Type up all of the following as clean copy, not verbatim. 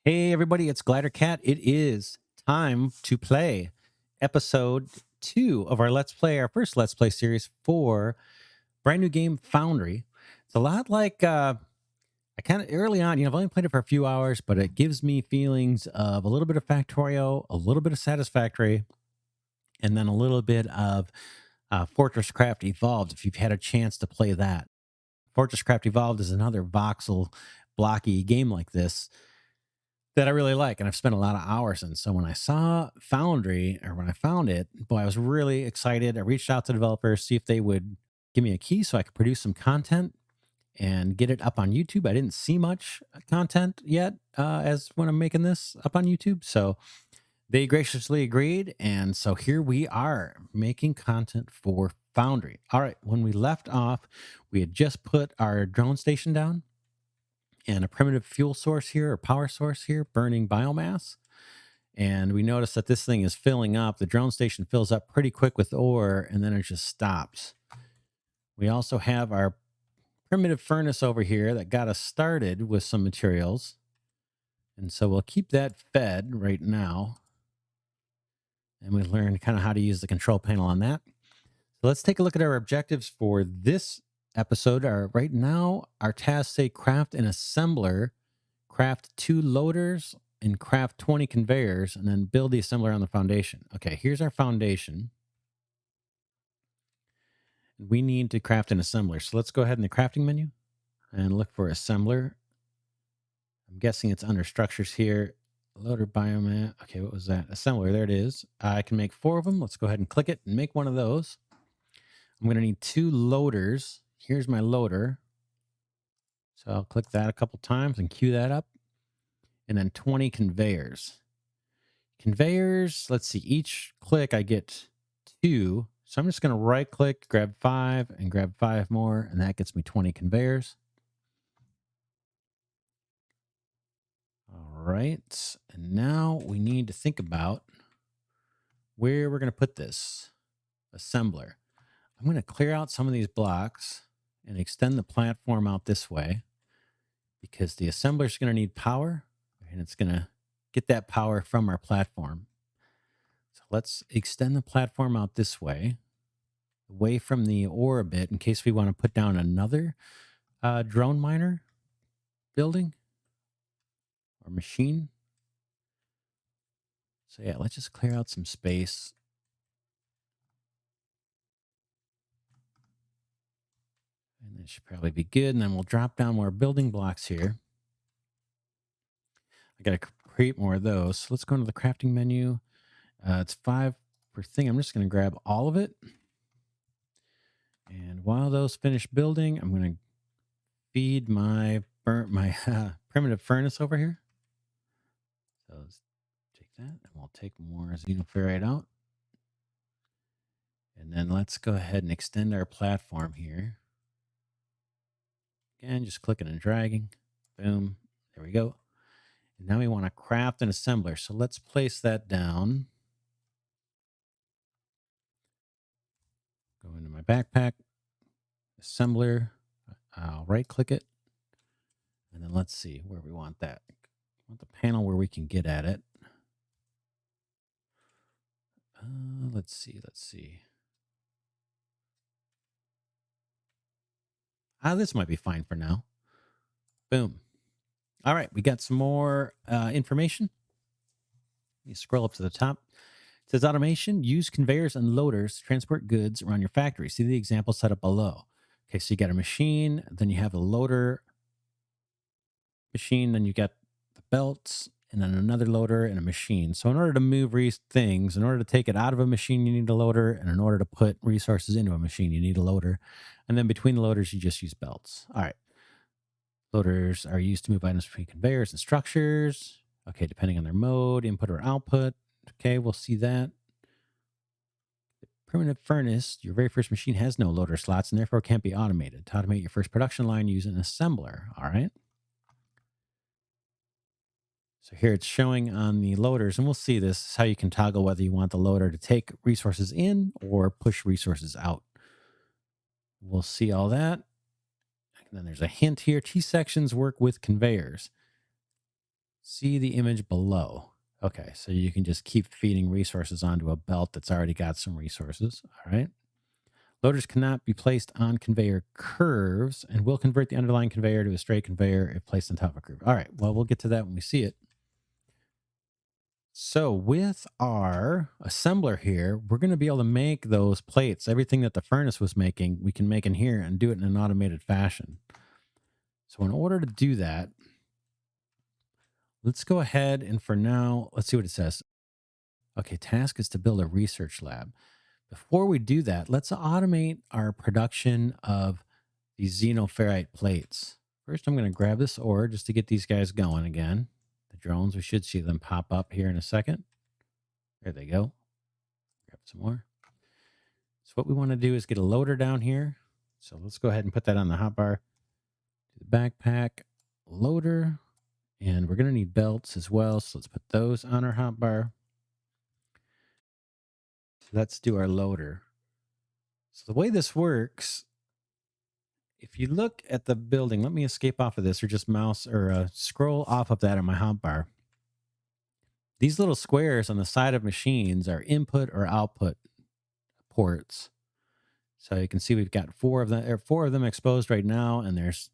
Hey everybody, it's Glidercat. It is time to play episode 2 of our our first Let's Play series for brand new game Foundry. It's a lot like I kind of early on, I've only played it for a few hours, but it gives me feelings of a little bit of Factorio, a little bit of Satisfactory, and then a little bit of FortressCraft Evolved if you've had a chance to play that. FortressCraft Evolved is another voxel blocky game like this that I really like, and I've spent a lot of hours in. So when I saw Foundry, or when I found it, boy, I was really excited. I reached out to developers, see if they would give me a key so I could produce some content and get it up on YouTube. I didn't see much content yet as when I'm making this up on YouTube. So they graciously agreed. And so here we are making content for Foundry. All right. When we left off, we had just put our drone station down and a primitive fuel source here or power source here burning biomass. And we notice that this thing is filling up. The drone station fills up pretty quick with ore and then it just stops. We also have our primitive furnace over here that got us started with some materials. And so we'll keep that fed right now. And we learned kind of how to use the control panel on that. So let's take a look at our objectives for this episode. Right now, our tasks say craft an assembler, craft 2 loaders, and craft 20 conveyors, and then build the assembler on the foundation. Okay, here's our foundation. We need to craft an assembler. So let's go ahead in the crafting menu and look for assembler. I'm guessing it's under structures here. Loader biomass. Okay, what was that? Assembler. There it is. I can make 4 of them. Let's go ahead and click it and make one of those. I'm going to need 2 loaders. Here's my loader. So I'll click that a couple times and queue that up. And then 20 conveyors. Conveyors, let's see, each click I get 2. So I'm just going to right click, grab 5, and grab 5 more, and that gets me 20 conveyors. All right. And now we need to think about where we're going to put this assembler. I'm going to clear out some of these blocks and extend the platform out this way because the assembler is going to need power, and it's going to get that power from our platform. So let's extend the platform out this way, away from the ore a bit in case we want to put down another drone miner building or machine. So yeah, let's just clear out some space. And that should probably be good. And then we'll drop down more building blocks here. I got to create more of those. So let's go into the crafting menu. It's 5 per thing. I'm just going to grab all of it. And while those finish building, I'm going to feed my primitive furnace over here. So let's take that, and we'll take more xenoferrite out. And then let's go ahead and extend our platform here. Again, just clicking and dragging. Boom. There we go. And now we want to craft an assembler. So let's place that down. Go into my backpack. Assembler. I'll right click it. And then let's see where we want that. I want the panel where we can get at it. Let's see. This might be fine for now. Boom. All right, we got some more information. You scroll up to the top. It says automation, use conveyors and loaders to transport goods around your factory. See the example set up below. Okay, so you got a machine, then you have a loader machine, then you got the belts, and then another loader and a machine. So in order to move things, in order to take it out of a machine, you need a loader. And in order to put resources into a machine, you need a loader. And then between the loaders, you just use belts. All right. Loaders are used to move items between conveyors and structures. Okay, depending on their mode, input or output. Okay, we'll see that. The primitive furnace, your very first machine has no loader slots and therefore can't be automated. To automate your first production line, use an assembler. All right. So here it's showing on the loaders, and we'll see this. This is how you can toggle whether you want the loader to take resources in or push resources out. We'll see all that. And then there's a hint here. T-sections work with conveyors. See the image below. Okay, so you can just keep feeding resources onto a belt that's already got some resources. All right. Loaders cannot be placed on conveyor curves and will convert the underlying conveyor to a straight conveyor if placed on top of a curve. All right, well, we'll get to that when we see it. So with our assembler here, we're going to be able to make those plates. Everything that the furnace was making, we can make in here and do it in an automated fashion. So in order to do that, let's go ahead and for now, let's see what it says. Okay, task is to build a research lab. Before we do that, let's automate our production of these xenoferrite plates. First, I'm going to grab this ore just to get these guys going again. The drones, we should see them pop up here in a second. There they go. Grab some more. So what we want to do is get a loader down here. So let's go ahead and put that on the hotbar. The backpack loader. And we're going to need belts as well. So let's put those on our hotbar. So let's do our loader. So the way this works, if you look at the building, let me escape off of this or just mouse or scroll off of that on my hotbar. These little squares on the side of machines are input or output ports. So you can see we've got four of them exposed right now, and there's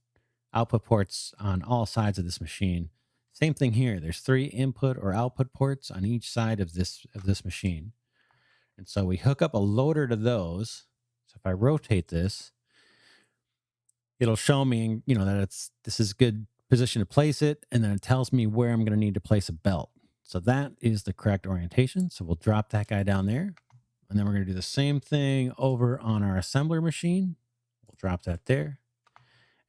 output ports on all sides of this machine. Same thing here. There's 3 input or output ports on each side of this machine. And so we hook up a loader to those. So if I rotate this, it'll show me, that this is good position to place it, and then it tells me where I'm going to need to place a belt. So that is the correct orientation. So we'll drop that guy down there. And then we're going to do the same thing over on our assembler machine. We'll drop that there.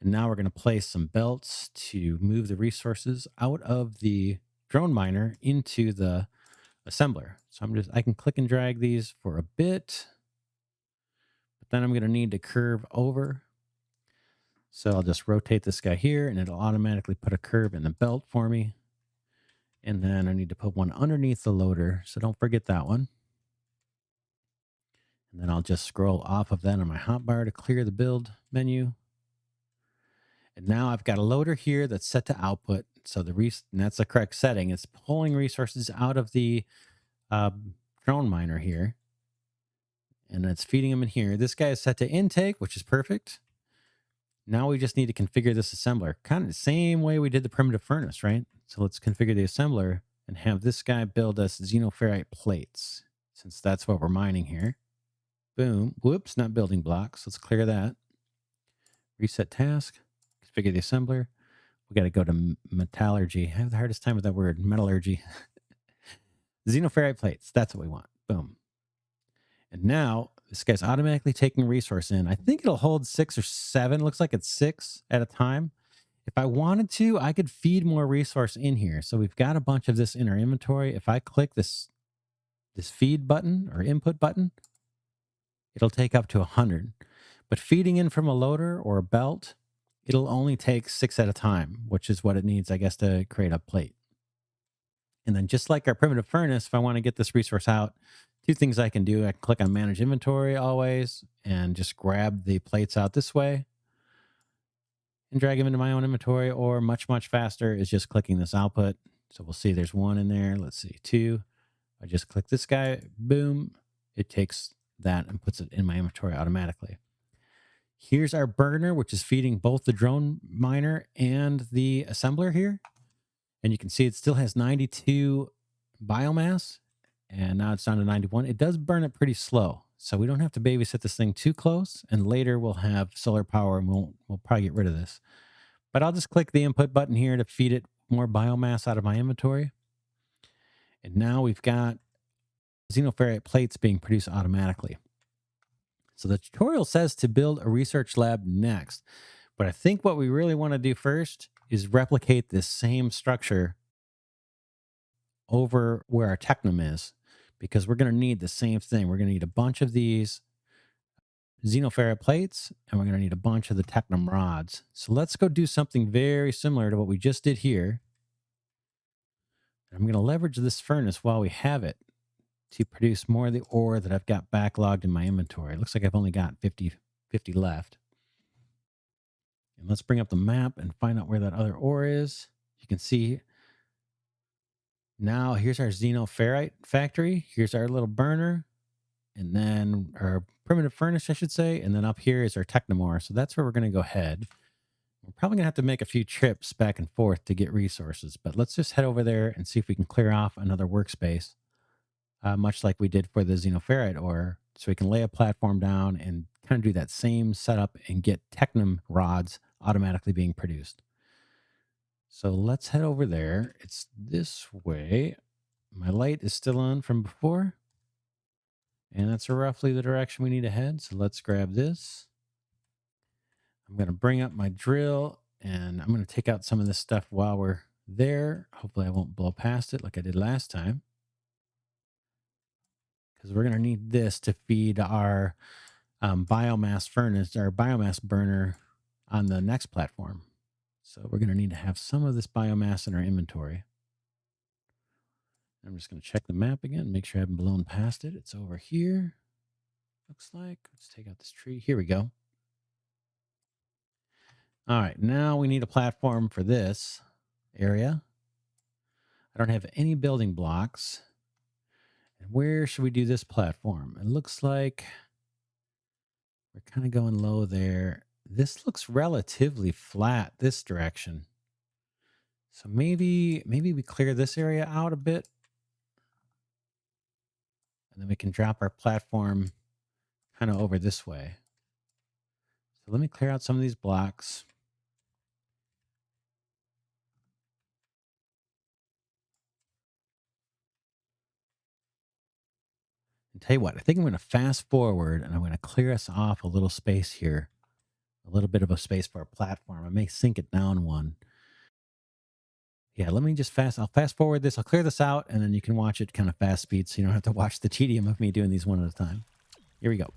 And now we're going to place some belts to move the resources out of the drone miner into the assembler. So I can click and drag these for a bit, but then I'm going to need to curve over. So I'll just rotate this guy here and it'll automatically put a curve in the belt for me. And then I need to put one underneath the loader. So don't forget that one. And then I'll just scroll off of that on my hotbar to clear the build menu. And now I've got a loader here that's set to output. So and that's the correct setting. It's pulling resources out of the drone miner here. And it's feeding them in here. This guy is set to intake, which is perfect. Now we just need to configure this assembler. Kind of the same way we did the primitive furnace, right? So let's configure the assembler and have this guy build us xenoferrite plates, since that's what we're mining here. Boom. Whoops, not building blocks. Let's clear that. Reset task. Configure the assembler. We got to go to metallurgy. I have the hardest time with that word, metallurgy. Xenoferrite plates. That's what we want. Boom. And now this guy's automatically taking resource in. I think it'll hold 6 or 7. Looks like it's 6 at a time. If I wanted to, I could feed more resource in here. So we've got a bunch of this in our inventory. If I click this feed button or input button, it'll take up to 100. But feeding in from a loader or a belt, it'll only take 6 at a time, which is what it needs, I guess, to create a plate. And then just like our primitive furnace, if I want to get this resource out, 2 things I can do. I can click on manage inventory always and just grab the plates out this way and drag them into my own inventory, or much, much faster is just clicking this output. So we'll see there's 1 in there. Let's see, 2. I just click this guy, boom. It takes that and puts it in my inventory automatically. Here's our burner, which is feeding both the drone miner and the assembler here. And you can see it still has 92 biomass, and now it's down to 91. It does burn it pretty slow, so we don't have to babysit this thing too close. And later we'll have solar power, and we'll probably get rid of this. But I'll just click the input button here to feed it more biomass out of my inventory. And now we've got xenoferrite plates being produced automatically. So the tutorial says to build a research lab next. But I think what we really want to do first is replicate this same structure over where our technum is, because we're going to need the same thing. We're going to need a bunch of these xenoferrite plates, and we're going to need a bunch of the technum rods. So let's go do something very similar to what we just did here. I'm going to leverage this furnace while we have it to produce more of the ore that I've got backlogged in my inventory. It looks like I've only got 50 left. And let's bring up the map and find out where that other ore is. You can see Now here's our xenoferrite factory. Here's our little burner, and then our primitive furnace, I should say. And then up here is our technomore. So that's where we're going to go head. We're probably going to have to make a few trips back and forth to get resources, but let's just head over there and see if we can clear off another workspace, much like we did for the xenoferrite ore, so we can lay a platform down and kind of do that same setup and get technum rods automatically being produced. So let's head over there. It's this way. My light is still on from before, and that's roughly the direction we need to head. So let's grab this. I'm going to bring up my drill, and I'm going to take out some of this stuff while we're there. Hopefully I won't blow past it like I did last time, because we're going to need this to feed our biomass furnace, our biomass burner on the next platform. So we're going to need to have some of this biomass in our inventory. I'm just going to check the map again, make sure I haven't blown past it. It's over here, looks like. Let's take out this tree. Here we go. All right, now we need a platform for this area. I don't have any building blocks. And where should we do this platform? It looks like we're kind of going low there. This looks relatively flat this direction. So maybe we clear this area out a bit, and then we can drop our platform kind of over this way. So let me clear out some of these blocks. And tell you what, I think I'm going to fast forward, and I'm going to clear us off a little space here, a little bit of a space for a platform. I may sink it down one. Yeah, let me just I'll fast forward this. I'll clear this out, and then you can watch it kind of fast speed, so you don't have to watch the tedium of me doing these one at a time. Here we go.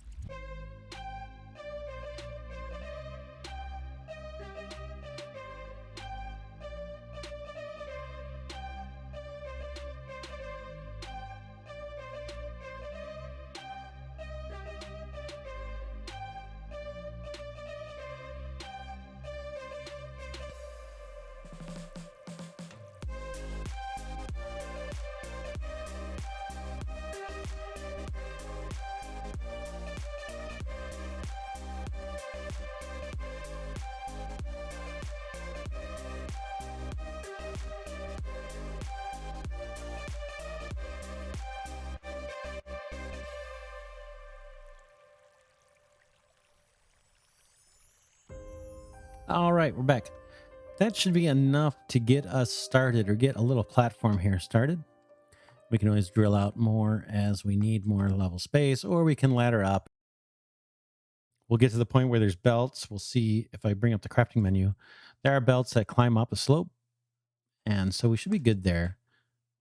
All right, we're back. That should be enough to get us started, or get a little platform here started. We can always drill out more as we need more level space, or we can ladder up. We'll get to the point where there's belts. We'll see if I bring up the crafting menu. There are belts that climb up a slope, and so we should be good there.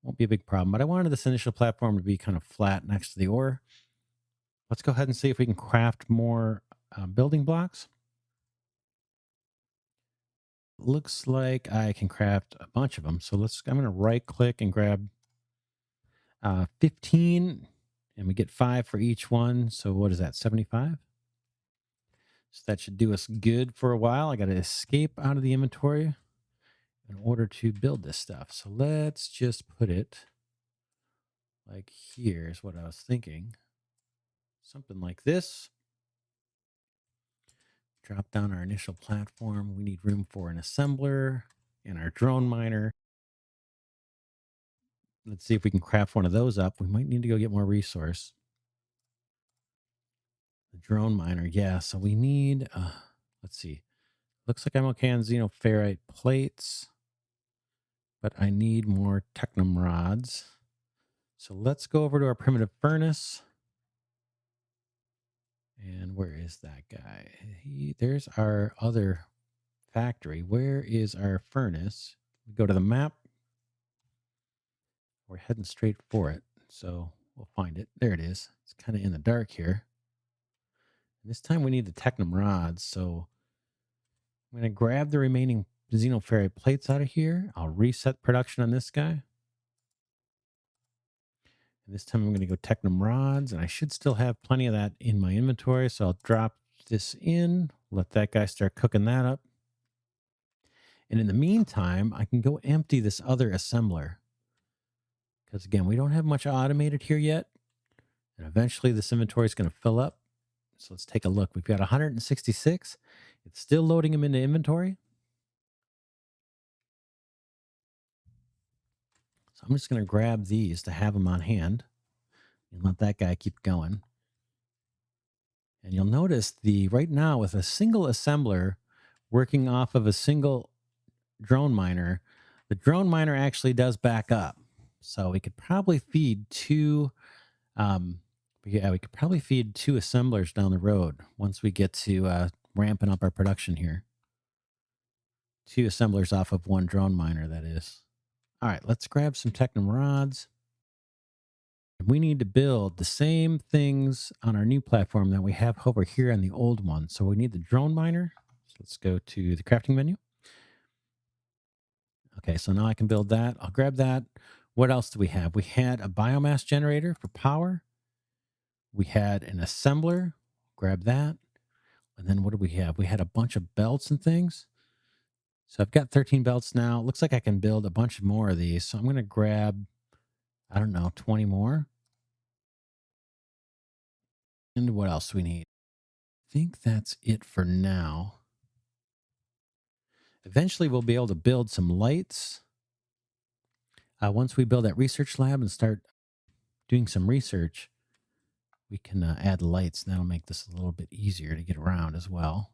Won't be a big problem, but I wanted this initial platform to be kind of flat next to the ore. Let's go ahead and see if we can craft more building blocks. Looks like I can craft a bunch of them. So I'm going to right click and grab 15, and we get 5 for each one. So what is that, 75? So that should do us good for a while. I got to escape out of the inventory in order to build this stuff. So let's just put it like here's what I was thinking. Something like this. Drop down our initial platform. We need room for an assembler and our drone miner. Let's see if we can craft one of those up. We might need to go get more resource. The drone miner, yeah. So we need, let's see. Looks like I'm okay on xenoferrite plates, but I need more technum rods. So let's go over to our primitive furnace. And where is that guy? There's our other factory. Where is our furnace? We go to the map. We're heading straight for it. So we'll find it. There it is. It's kind of in the dark here. And this time we need the technum rods. So I'm going to grab the remaining xenoferrite plates out of here. I'll reset production on this guy. And this time I'm going to go technum rods, and I should still have plenty of that in my inventory. So I'll drop this in, let that guy start cooking that up. And in the meantime, I can go empty this other assembler. Because again, we don't have much automated here yet. And eventually this inventory is going to fill up. So let's take a look. We've got 166. It's still loading them into inventory. So I'm just going to grab these to have them on hand and let that guy keep going. And you'll notice right now with a single assembler working off of a single drone miner, the drone miner actually does back up. So we could probably feed two we could probably feed two assemblers down the road once we get to ramping up our production here. Two assemblers off of one drone miner, that is. All right, let's grab some Technum rods. We need to build the same things on our new platform that we have over here on the old one. So we need the drone miner. So let's go to the crafting menu. Okay, so now I can build that. I'll grab that. What else do we have? We had a biomass generator for power. We had an assembler. Grab that. And then what do we have? We had a bunch of belts and things. So I've got 13 belts now. It looks like I can build a bunch more of these. So I'm going to grab, I don't know, 20 more. And what else do we need? I think that's it for now. Eventually, we'll be able to build some lights. Once we build that research lab and start doing some research, we can add lights. And that'll make this a little bit easier to get around as well.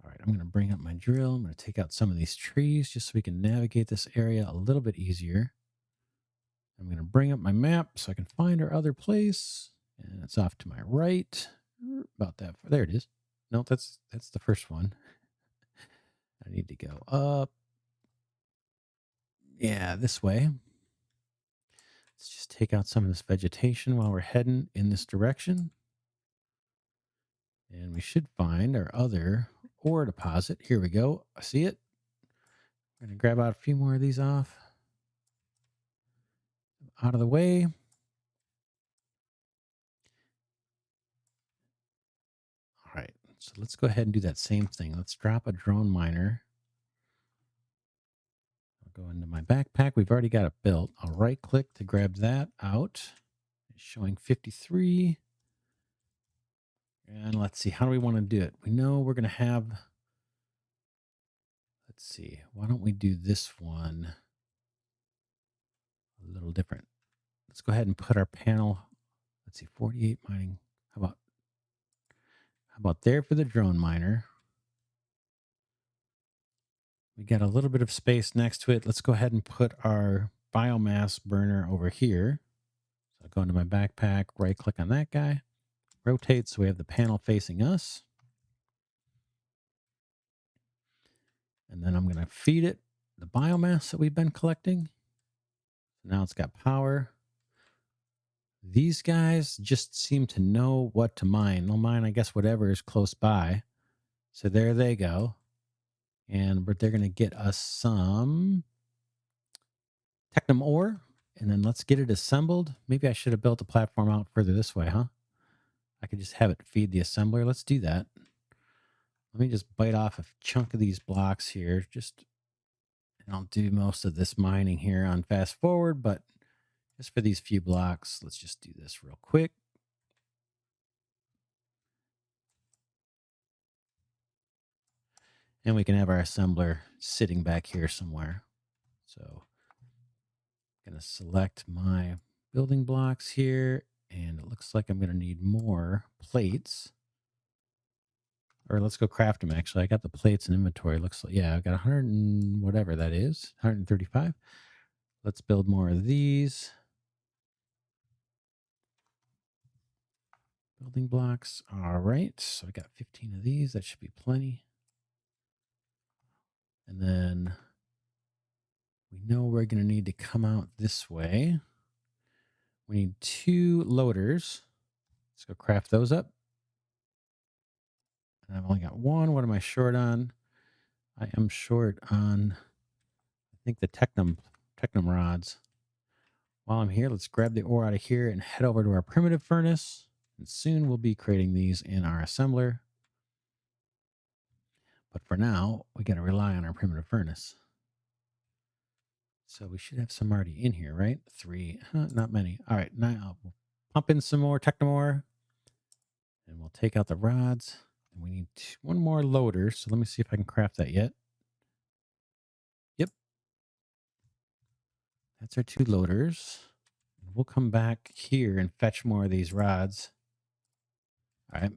All right, I'm going to bring up my drill. I'm going to take out some of these trees just so we can navigate this area a little bit easier. I'm going to bring up my map so I can find our other place. And it's off to my right. About that. There it is. No, that's the first one. I need to go up. Yeah, this way. Let's just take out some of this vegetation while we're heading in this direction. And we should find our other ore deposit. Here we go. I see it. I'm going to grab out a few more of these off. Out of the way. All right. So let's go ahead and do that same thing. Let's drop a drone miner. I'll go into my backpack. We've already got it built. I'll right click to grab that out. It's showing 53. And let's see, how do we want to do it? We know we're going to have, let's see, why don't we do this one a little different? Let's go ahead and put our panel, let's see, 48 mining. How about there for the drone miner? We got a little bit of space next to it. Let's go ahead and put our biomass burner over here. So I'll go into my backpack, right click on that guy, rotate so we have the panel facing us. And then I'm going to feed it the biomass that we've been collecting. Now it's got power. These guys just seem to know what to mine. They'll mine, I guess, whatever is close by. So there they go. But they're going to get us some Technum ore. And then let's get it assembled. Maybe I should have built the platform out further this way, huh? I could just have it feed the assembler. Let's do that. Let me just bite off a chunk of these blocks here. And I'll do most of this mining here on fast forward, but just for these few blocks, let's just do this real quick. And we can have our assembler sitting back here somewhere. So I'm going to select my building blocks here. And it looks like I'm going to need more plates. Or let's go craft them, actually. I got the plates in inventory. Looks like, yeah, I've got 100 and whatever that is, 135. Let's build more of these. Building blocks. All right. So I got 15 of these. That should be plenty. And then we know we're going to need to come out this way. We need 2 loaders. Let's go craft those up. And I've only got 1. What am I short on? I am short on, I think, the Technum rods. While I'm here, let's grab the ore out of here and head over to our primitive furnace. And soon we'll be creating these in our assembler. But for now, we got to rely on our primitive furnace. So we should have some already in here, right? 3, not many. All right, now we'll pump in some more Technomore, and we'll take out the rods. And we need one more loader. So let me see if I can craft that yet. Yep, that's our 2 loaders. We'll come back here and fetch more of these rods. All right.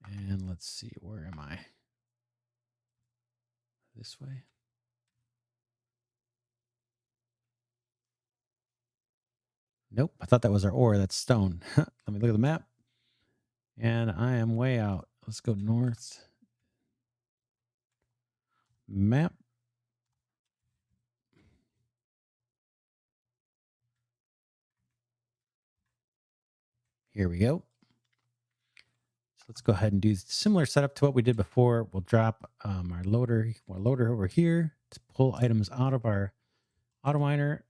And let's see, where am I? This way. Nope, I thought that was our ore. That's stone. Let me look at the map. And I am way out. Let's go north. Map. Here we go. So let's go ahead and do similar setup to what we did before. We'll drop our loader over here to pull items out of our auto miner.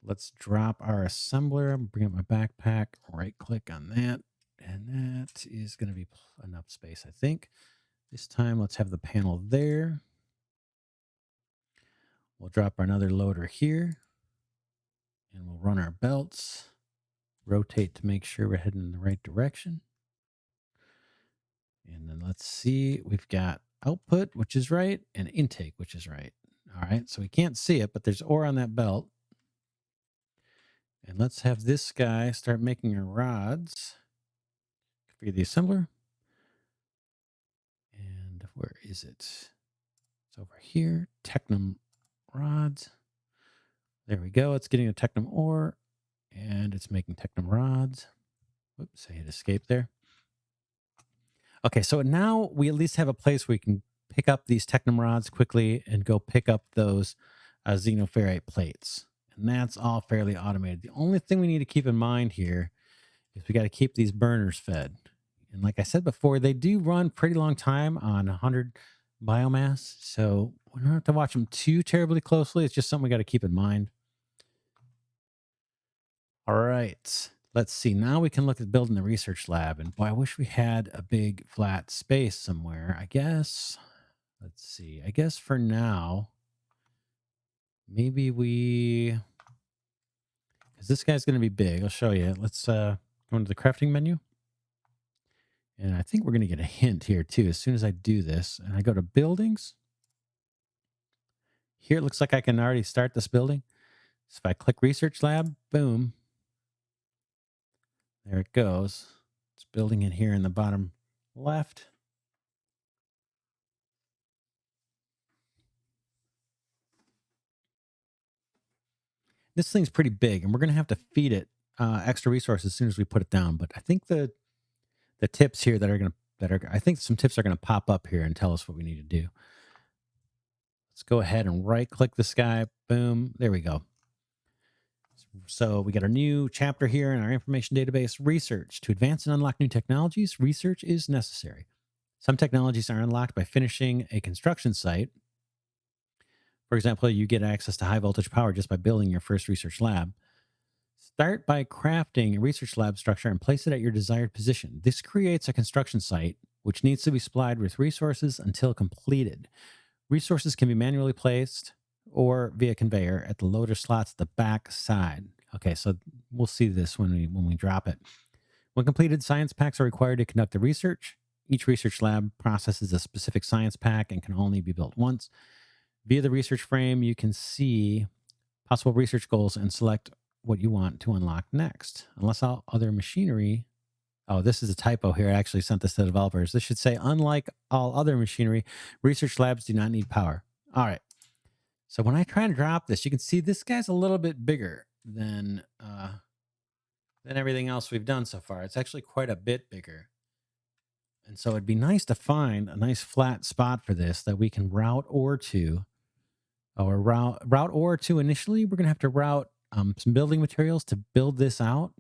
Let's drop our assembler. Bring up my backpack. Right click on that. And that is going to be enough space, I think. This time, let's have the panel there. We'll drop another loader here. And we'll run our belts. Rotate to make sure we're heading in the right direction. And then let's see, we've got output, which is right, and intake, which is right. All right, so we can't see it, but there's ore on that belt. And let's have this guy start making our rods. Configure the assembler. And where is it? It's over here, Technum rods. There we go, it's getting a Technum ore, and it's making Technum rods. Whoops, I hit escape there. Okay, so now we at least have a place where we can pick up these Technum rods quickly and go pick up those xenoferrite plates. And that's all fairly automated. The only thing we need to keep in mind here is we got to keep these burners fed. And like I said before, they do run pretty long time on 100 biomass. So we don't have to watch them too terribly closely. It's just something we got to keep in mind. All right. Let's see. Now we can look at building the research lab. And boy, I wish we had a big flat space somewhere. I guess, let's see. I guess for now, maybe because this guy's going to be big. I'll show you. Let's go into the crafting menu. And I think we're going to get a hint here too. As soon as I do this and I go to buildings, here it looks like I can already start this building. So if I click research lab, boom. There it goes. It's building it here in the bottom left. This thing's pretty big, and we're going to have to feed it extra resources as soon as we put it down. But I think the tips here I think some tips are going to pop up here and tell us what we need to do. Let's go ahead and right click this guy. Boom. There we go. So we got our new chapter here in our information database, research. To advance and unlock new technologies, research is necessary. Some technologies are unlocked by finishing a construction site. For example, you get access to high voltage power just by building your first research lab. Start by crafting a research lab structure and place it at your desired position. This creates a construction site, which needs to be supplied with resources until completed. Resources can be manually placed or via conveyor at the loader slots at the back side. Okay, so we'll see this when we drop it. When completed, science packs are required to conduct the research. Each research lab processes a specific science pack and can only be built once. Via the research frame, you can see possible research goals and select what you want to unlock next. Unless all other machinery... Oh, this is a typo here. I actually sent this to developers. This should say, unlike all other machinery, research labs do not need power. All right. So when I try to drop this, you can see this guy's a little bit bigger than everything else we've done so far. It's actually quite a bit bigger. And so it'd be nice to find a nice flat spot for this that we can route ore to. Or route ore to initially. We're going to have to route some building materials to build this out.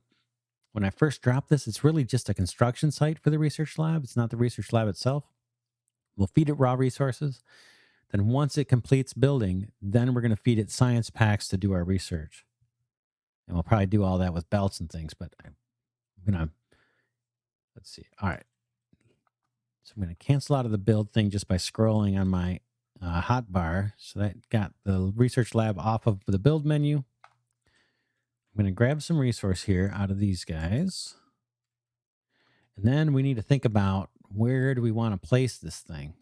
When I first dropped this, it's really just a construction site for the research lab. It's not the research lab itself. We'll feed it raw resources. Then once it completes building, then we're going to feed it science packs to do our research. And we'll probably do all that with belts and things, but I'm going to, let's see. All right. So I'm going to cancel out of the build thing just by scrolling on my hotbar. So that got the research lab off of the build menu. I'm going to grab some resource here out of these guys. And then we need to think about where do we want to place this thing.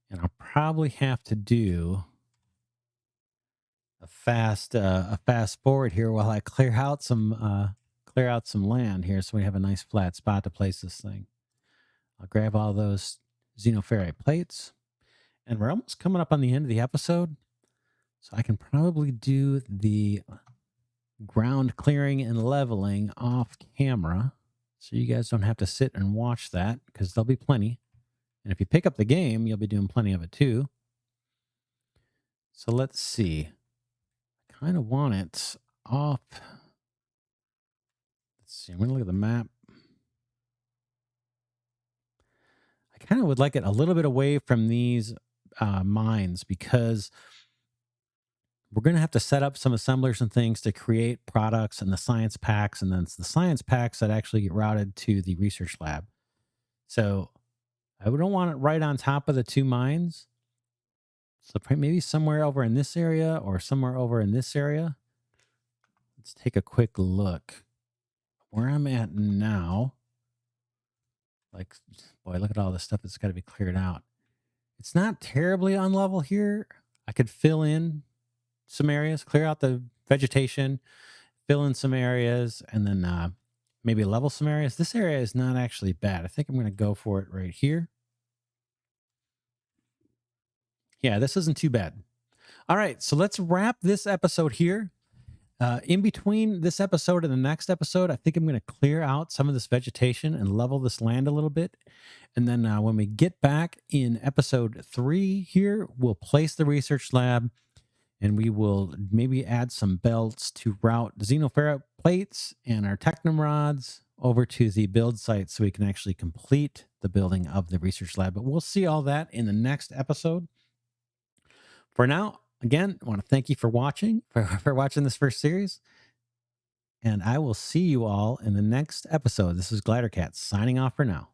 And I'll probably have to do a fast forward here while I clear out some land here so we have a nice flat spot to place this thing. I'll grab all those xenoferrite plates. And we're almost coming up on the end of the episode. So I can probably do the ground clearing and leveling off camera. So you guys don't have to sit and watch that because there'll be plenty. And if you pick up the game, you'll be doing plenty of it too. So let's see. I kind of want it off. Let's see. I'm going to look at the map. I kind of would like it a little bit away from these mines because we're going to have to set up some assemblers and things to create products and the science packs. And then it's the science packs that actually get routed to the research lab. So I don't want it right on top of the two mines. So maybe somewhere over in this area or somewhere over in this area. Let's take a quick look. Where I'm at now. Like, boy, look at all this stuff that's got to be cleared out. It's not terribly on level here. I could fill in some areas, clear out the vegetation, fill in some areas, and then maybe level some areas. This area is not actually bad. I think I'm going to go for it right here. Yeah, this isn't too bad. All right, so let's wrap this episode here. In between this episode and the next episode, I think I'm going to clear out some of this vegetation and level this land a little bit. And then when we get back in episode 3 here, we'll place the research lab and we will maybe add some belts to route xenoferrite plates and our technum rods over to the build site so we can actually complete the building of the research lab. But we'll see all that in the next episode. For now, again, I want to thank you for watching, for watching this first series. And I will see you all in the next episode. This is Glidercat signing off for now.